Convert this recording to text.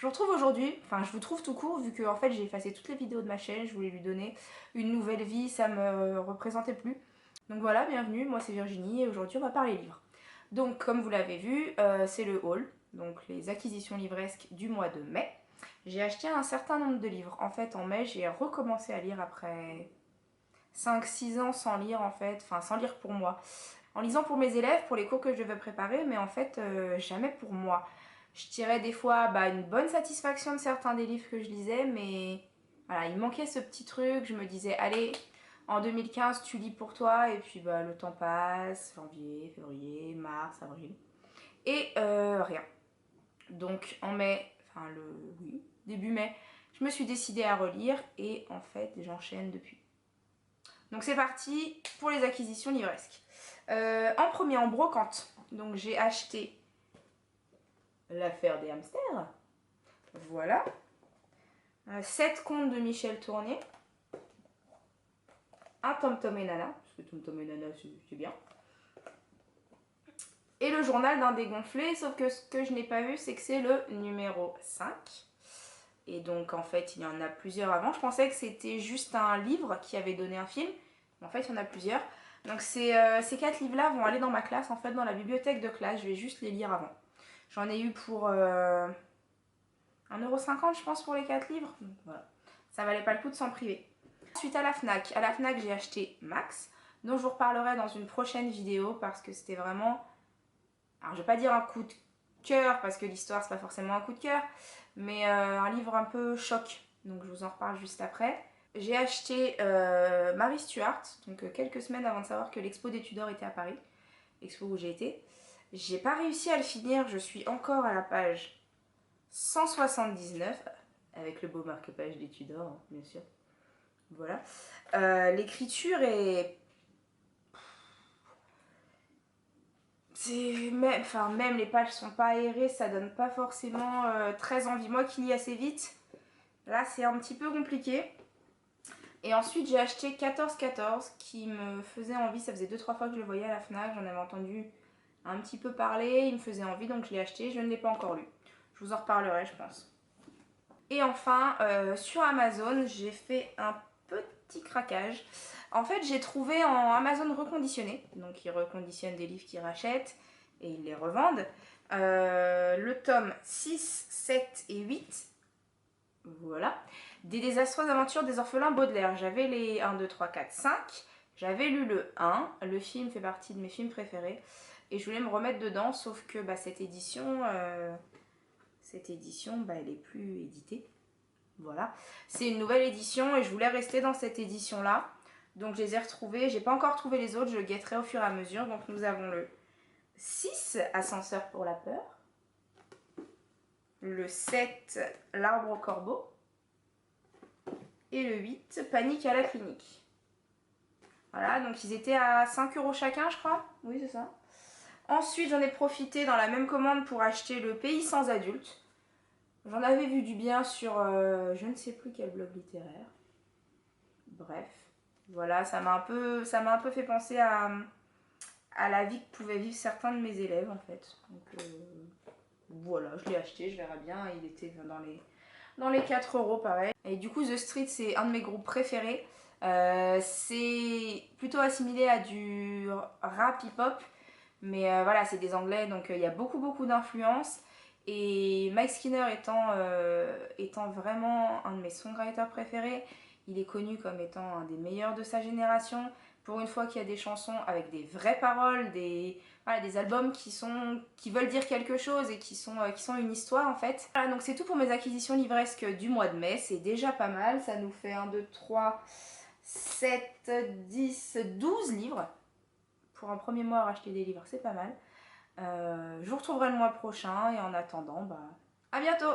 vous retrouve aujourd'hui, enfin je vous trouve tout court vu que en fait j'ai effacé toutes les vidéos de ma chaîne, je voulais lui donner une nouvelle vie, ça me représentait plus. Donc voilà, bienvenue, moi c'est Virginie et aujourd'hui on va parler livres. Donc comme vous l'avez vu, c'est le haul, donc les acquisitions livresques du mois de mai. J'ai acheté un certain nombre de livres. En fait en mai j'ai recommencé à lire après 5-6 ans sans lire en fait, enfin sans lire pour moi. En lisant pour mes élèves, pour les cours que je devais préparer, mais en fait jamais pour moi. Je tirais des fois une bonne satisfaction de certains des livres que je lisais, mais voilà, il manquait ce petit truc. Je me disais, allez, en 2015, tu lis pour toi, et puis le temps passe, janvier, février, mars, avril, et rien. Donc en mai, oui, début mai, je me suis décidée à relire, et en fait, j'enchaîne depuis. Donc c'est parti pour les acquisitions livresques. En premier, en brocante, donc j'ai acheté L'affaire des hamsters, voilà. 7 contes de Michel Tournier. Un Tom Tom et Nana, parce que Tom Tom et Nana c'est bien. Et le journal d'un dégonflé, sauf que ce que je n'ai pas vu, c'est que c'est le numéro 5. Et donc en fait il y en a plusieurs avant. Je pensais que c'était juste un livre qui avait donné un film, mais en fait il y en a plusieurs. Donc ces 4 livres-là vont aller dans ma classe, en fait dans la bibliothèque de classe, je vais juste les lire avant. J'en ai eu pour 1,50 € je pense pour les 4 livres. Donc voilà, ça valait pas le coup de s'en priver. Ensuite à la FNAC. À la FNAC j'ai acheté Max, dont je vous reparlerai dans une prochaine vidéo parce que c'était vraiment... Alors je vais pas dire un coup de cœur parce que l'histoire c'est pas forcément un coup de cœur, mais un livre un peu choc. Donc je vous en reparle juste après. J'ai acheté Mary Stuart, donc quelques semaines avant de savoir que l'expo des Tudors était à Paris. L'expo où j'ai été. J'ai pas réussi à le finir, je suis encore à la page 179, avec le beau marque-page des Tudors, bien sûr. Voilà. L'écriture est... Même les pages sont pas aérées, ça donne pas forcément très envie. Moi qui lis assez vite, là c'est un petit peu compliqué. Et ensuite j'ai acheté 14-14 qui me faisait envie, ça faisait 2-3 fois que je le voyais à la FNAC, j'en avais entendu un petit peu parler, il me faisait envie donc je l'ai acheté, je ne l'ai pas encore lu. Je vous en reparlerai je pense. Et enfin, sur Amazon, j'ai fait un petit craquage. En fait, j'ai trouvé en Amazon reconditionné, donc ils reconditionnent des livres qu'ils rachètent et ils les revendent, le tome 6, 7 et 8, voilà, des désastreuses aventures des orphelins Baudelaire. J'avais les 1, 2, 3, 4, 5, j'avais lu le 1, le film fait partie de mes films préférés, et je voulais me remettre dedans, sauf que cette édition... elle est plus éditée. Voilà. C'est une nouvelle édition et je voulais rester dans cette édition-là. Donc je les ai retrouvés. J'ai pas encore trouvé les autres, je guetterai au fur et à mesure. Donc nous avons le 6, Ascenseur pour la peur. Le 7, L'arbre au corbeau. Et le 8, Panique à la clinique. Voilà, donc ils étaient à 5 € chacun, je crois. Oui, c'est ça. Ensuite, j'en ai profité dans la même commande pour acheter Le Pays sans adultes. J'en avais vu du bien sur je ne sais plus quel blog littéraire. Bref, voilà, ça m'a un peu fait penser à la vie que pouvaient vivre certains de mes élèves en fait. Donc voilà, je l'ai acheté, je verrai bien. Il était dans les 4 € pareil. Et du coup, The Street, c'est un de mes groupes préférés. C'est plutôt assimilé à du rap hip-hop. Mais voilà, c'est des anglais, donc il y a beaucoup d'influence. Et Mike Skinner étant vraiment un de mes songwriters préférés, il est connu comme étant un des meilleurs de sa génération. Pour une fois qu'il y a des chansons avec des vraies paroles, des albums qui veulent dire quelque chose et qui sont une histoire en fait. Voilà, donc c'est tout pour mes acquisitions livresques du mois de mai. C'est déjà pas mal, ça nous fait 1, 2, 3, 7, 10, 12 livres. Pour un premier mois à racheter des livres, c'est pas mal. Je vous retrouverai le mois prochain et en attendant, à bientôt!